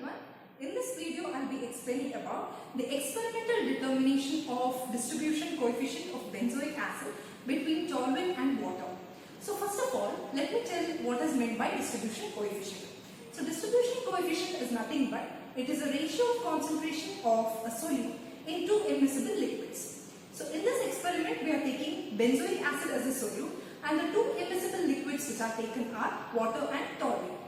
everyone. In this video, I'll be explaining about the experimental determination of distribution coefficient of benzoic acid between toluene and water. So first of all, let me tell what is meant by distribution coefficient. So distribution coefficient is nothing but it is a ratio of concentration of a solute in two immiscible liquids. So in this experiment, we are taking benzoic acid as a solute and the two immiscible liquids which are taken are water and toluene.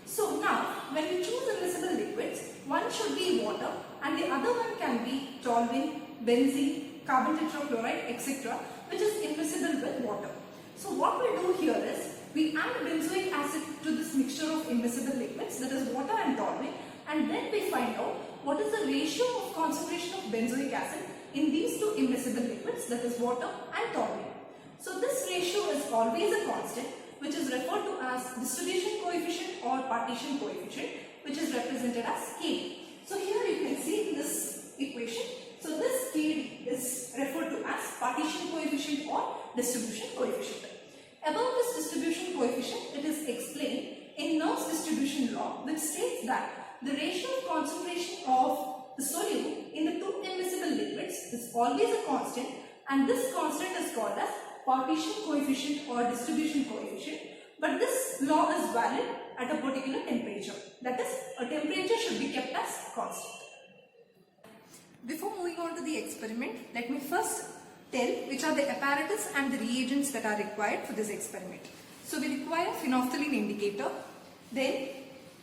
So now, when we choose immiscible liquids, one should be water and the other one can be toluene, benzene, carbon tetrachloride, etc., which is immiscible with water. So what we do here is, we add benzoic acid to this mixture of immiscible liquids, that is water and toluene, and then we find out what is the ratio of concentration of benzoic acid in these two immiscible liquids, that is water and toluene. So this ratio is always a constant, which is referred to as distribution coefficient or partition coefficient, which is represented as Kd. So here you can see in this equation, so this Kd is referred to as partition coefficient or distribution coefficient. About this distribution coefficient, it is explained in Nernst distribution law, which states that the ratio of concentration of the solute in the two immiscible liquids is always a constant, and this constant is called as partition coefficient or distribution coefficient, but this law is valid at a particular temperature. That is, a temperature should be kept as constant. Before moving on to the experiment, let me first tell which are the apparatus and the reagents that are required for this experiment. So we require phenolphthalein indicator, then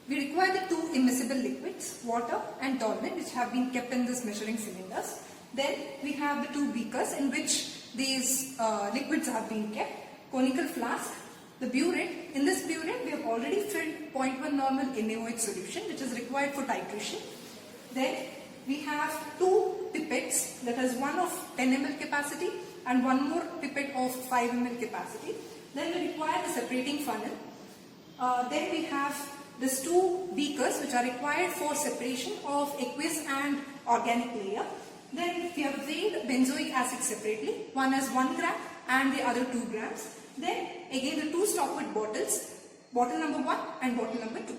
we require the two immiscible liquids, water and toluene, which have been kept in this measuring cylinders. Then we have the two beakers in which these liquids have been kept, conical flask, the burette. In this burette, we have already filled 0.1 normal NaOH solution, which is required for titration. Then we have two pipettes, that is one of 10 ml capacity and one more pipette of 5 ml capacity. Then we require the separating funnel. Then we have these two beakers which are required for separation of aqueous and organic layer. Then we have weighed benzoic acid separately, one as 1 gram and the other 2 grams. Then again the two stoppered bottles, bottle number 1 and bottle number 2.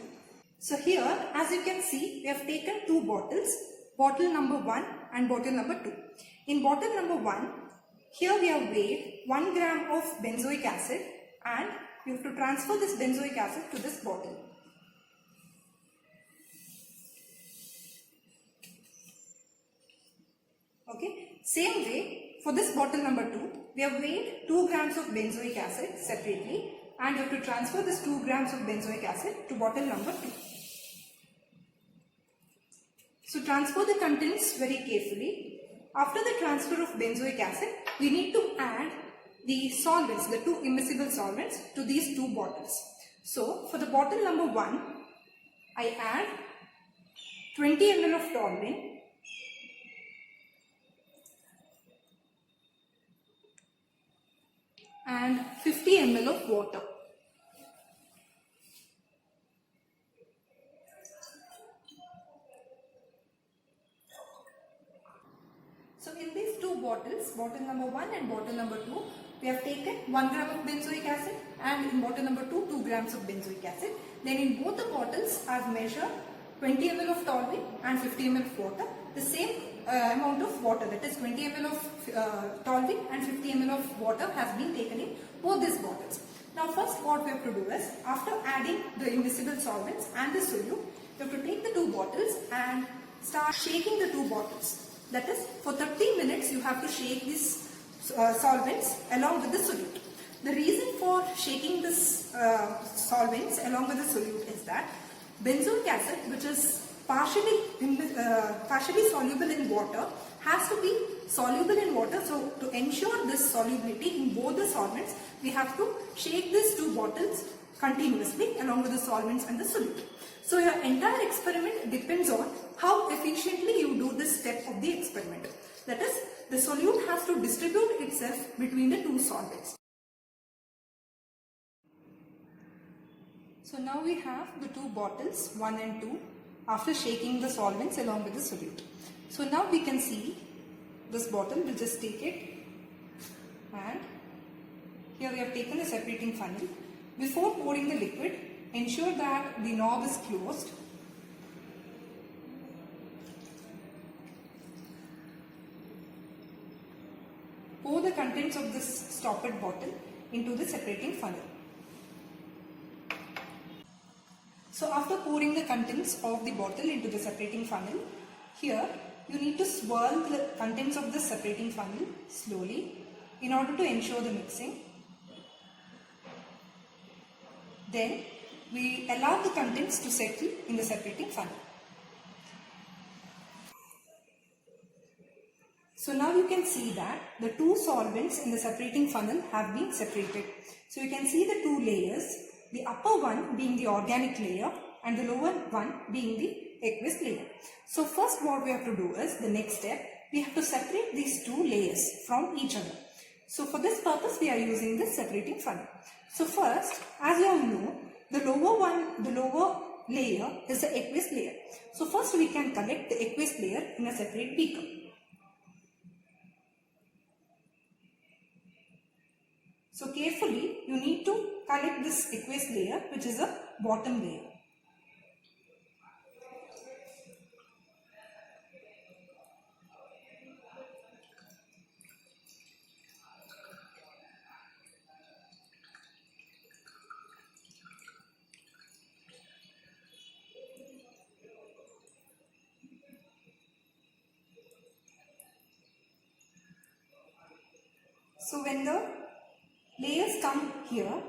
So here, as you can see, we have taken two bottles, bottle number 1 and bottle number 2. In bottle number 1, here we have weighed 1 gram of benzoic acid and we have to transfer this benzoic acid to this bottle. Okay. Same way, for this bottle number 2, we have weighed 2 grams of benzoic acid separately and we have to transfer this 2 grams of benzoic acid to bottle number 2. So transfer the contents very carefully. After the transfer of benzoic acid, we need to add the solvents, the two immiscible solvents, to these two bottles. So for the bottle number 1, I add 20 ml of toluene and 50 ml of water. So in these two bottles, bottle number 1 and bottle number 2, we have taken 1 gram of benzoic acid and in bottle number 2, 2 grams of benzoic acid. Then in both the bottles, I have measured 20 ml of toluene and 50 ml of water. The same amount of water, that is 20 ml of toluene and 50 ml of water has been taken in both these bottles. Now first what we have to do is, after adding the immiscible solvents and the solute, we have to take the two bottles and start shaking the two bottles. That is, for 30 minutes you have to shake these solvents along with the solute. The reason for shaking this solvents along with the solute is that benzoic acid, which is partially soluble in water, has to be soluble in water. So to ensure this solubility in both the solvents, we have to shake these two bottles continuously along with the solvents and the solute. So your entire experiment depends on how efficiently you do this step of the experiment. That is, the solute has to distribute itself between the two solvents. So now we have the two bottles, 1 and 2, after shaking the solvents along with the solute. So now we can see this bottle. We'll just take it, and here we have taken a separating funnel. Before pouring the liquid, ensure that the knob is closed pour the contents of this stoppered bottle into the separating funnel. So after pouring the contents of the bottle into the separating funnel, here you need to swirl the contents of the separating funnel slowly in order to ensure the mixing. Then we allow the contents to settle in the separating funnel. So now you can see that the two solvents in the separating funnel have been separated. So you can see the two layers, the upper one being the organic layer and the lower one being the aqueous layer. So first what we have to do is, the next step, we have to separate these two layers from each other. So for this purpose we are using this separating funnel. So first, as you all know, the lower layer is the aqueous layer. So first we can collect the aqueous layer in a separate beaker. So carefully you need to collect this aqueous layer, which is a bottom layer. So when the layers come here,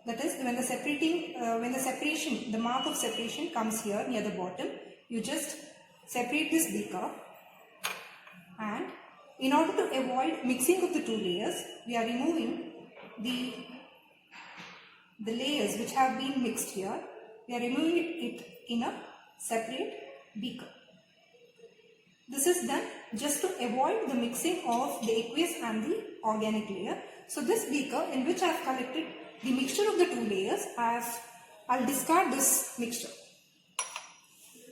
that is when the separation, the mark of separation comes here near the bottom, you just separate this beaker, and in order to avoid mixing of the two layers, we are removing the layers which have been mixed here. We are removing it in a separate beaker. This is done just to avoid the mixing of the aqueous and the organic layer. So this beaker in which I have collected the mixture of the two layers, I'll discard this mixture.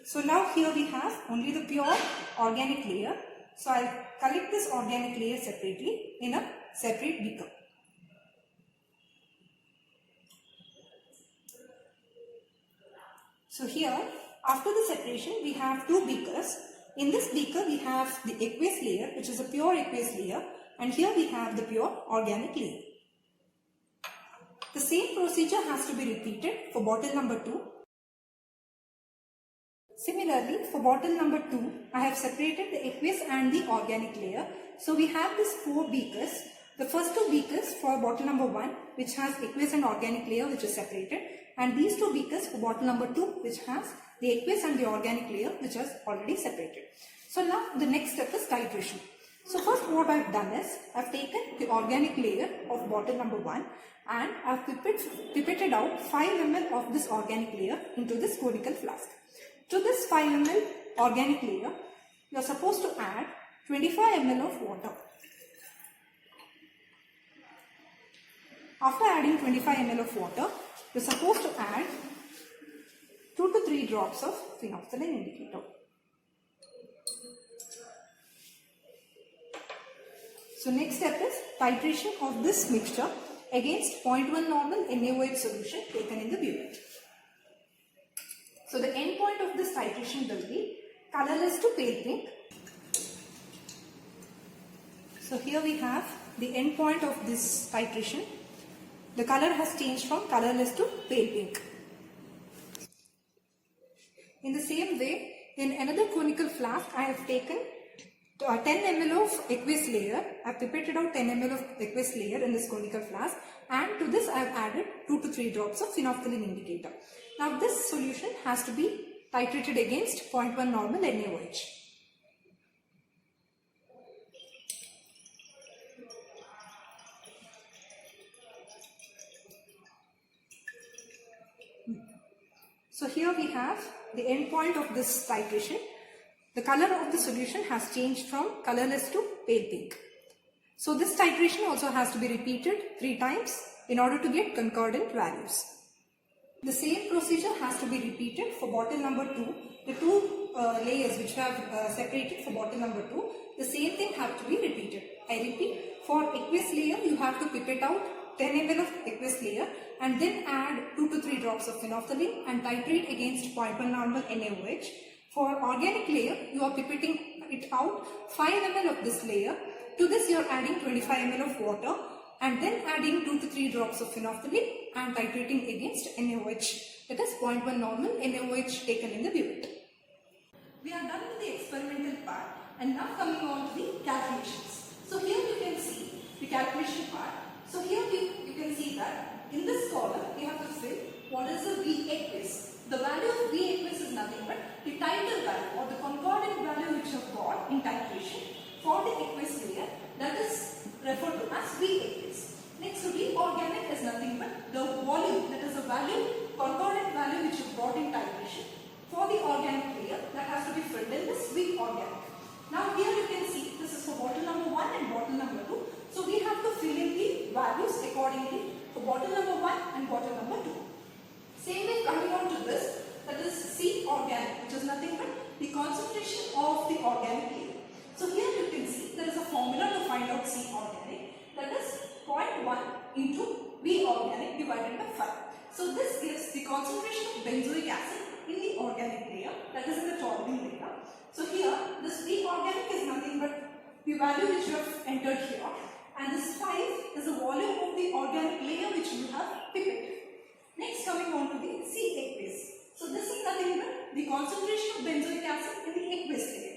So now here we have only the pure organic layer. So I'll collect this organic layer separately in a separate beaker. So here, after the separation, we have two beakers. In this beaker we have the aqueous layer, which is a pure aqueous layer, and here we have the pure organic layer. The same procedure has to be repeated for bottle number 2. Similarly, for bottle number 2, I have separated the aqueous and the organic layer. So we have these 4 beakers. The first 2 beakers for bottle number 1, which has aqueous and organic layer, which is separated, and these 2 beakers for bottle number 2, which has the aqueous and the organic layer, which is already separated. So now the next step is titration. So first what I have done is, I have taken the organic layer of bottle number 1 and I have pipetted out 5 ml of this organic layer into this conical flask. To this 5 ml organic layer, you are supposed to add 25 ml of water. After adding 25 ml of water, you are supposed to add 2 to 3 drops of phenolphthalein indicator. So next step is titration of this mixture against 0.1 normal NaOH solution taken in the buvette. So the end point of this titration will be colorless to pale pink. So here we have the end point of this titration. The color has changed from colorless to pale pink. In the same way, in another conical flask, I have taken 10 ml of aqueous layer. I have pipetted out 10 ml of aqueous layer in this conical flask, and to this I have added 2 to 3 drops of phenolphthalein indicator. Now this solution has to be titrated against 0.1 normal NaOH. So here we have the end point of this titration. The color of the solution has changed from colorless to pale pink. So this titration also has to be repeated 3 times in order to get concordant values. The same procedure has to be repeated for bottle number 2. The 2 layers which we have separated for bottle number 2, the same thing have to be repeated. I repeat, for aqueous layer you have to pipette out 10 ml of aqueous layer and then add 2 to 3 drops of phenolphthalein and titrate against 0.1 normal NaOH. For organic layer, you are pipetting it out 5 ml of this layer. To this you are adding 25 ml of water and then adding 2 to 3 drops of phenolphthalein and titrating against NaOH, that is 0.1 normal NaOH taken in the buvette. We are done with the experimental part and now coming on to the calculations. So here you can see the calculation part. So here you can see that in this column we have to fill what is the V aqueous. The value of V aqueous is nothing but the tidal value or the concordant value which you have got in titration for the aqueous layer, that is referred to as V aqueous. Next, V organic is nothing but the volume, that is the value, concordant value which you brought in titration for the organic layer that has to be filled in this V organic. Now here you can see this is for bottle number 1 and bottle number 2. So we have to fill in the values accordingly for bottle number 1 and bottle number 2. Same way coming on to this, that is C organic, which is nothing but the concentration of the organic layer. So here you can see there is a formula to find out C organic, that is 0.1 into V organic divided by 5. So this gives the concentration of benzoic acid in the organic layer, that is in the toluene layer. So here this V organic is nothing but the value which you have entered here, and this 5 is the volume of the organic layer which you have pipetted. Next, coming on to the C aqueous. So this is nothing but the concentration of benzoic acid in the aqueous layer.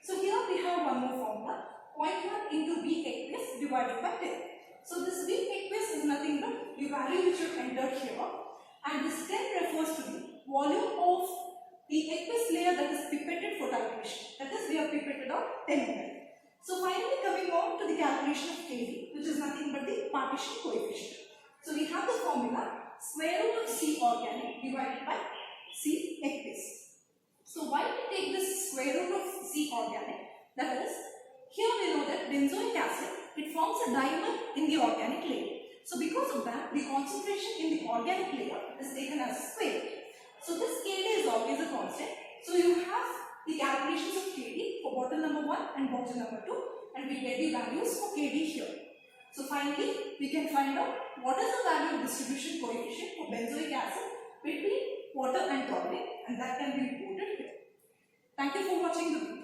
So here we have one more formula, 0.1 into V aqueous divided by 10. So this V aqueous is nothing but the value which you have entered here, and this 10 refers to the volume of the aqueous layer that is pipetted for titration. That is, we have pipetted out 10 ml. So finally coming on to the calculation of Kd, which is nothing but the partition coefficient. So we have the formula square root of C organic divided by C aqueous. So why we take this square root of C organic? That is, here we know that benzoic acid, it forms a dimer in the organic layer. So because of that, the concentration in the organic layer is taken as square. So this Kd is always a constant. So you have the calculations of Kd for bottle number 1 and bottle number 2, and we get the values for Kd here. So finally, we can find out what is the value of distribution coefficient for benzoic acid between water and toluene, and that can be reported here. Thank you for watching the video.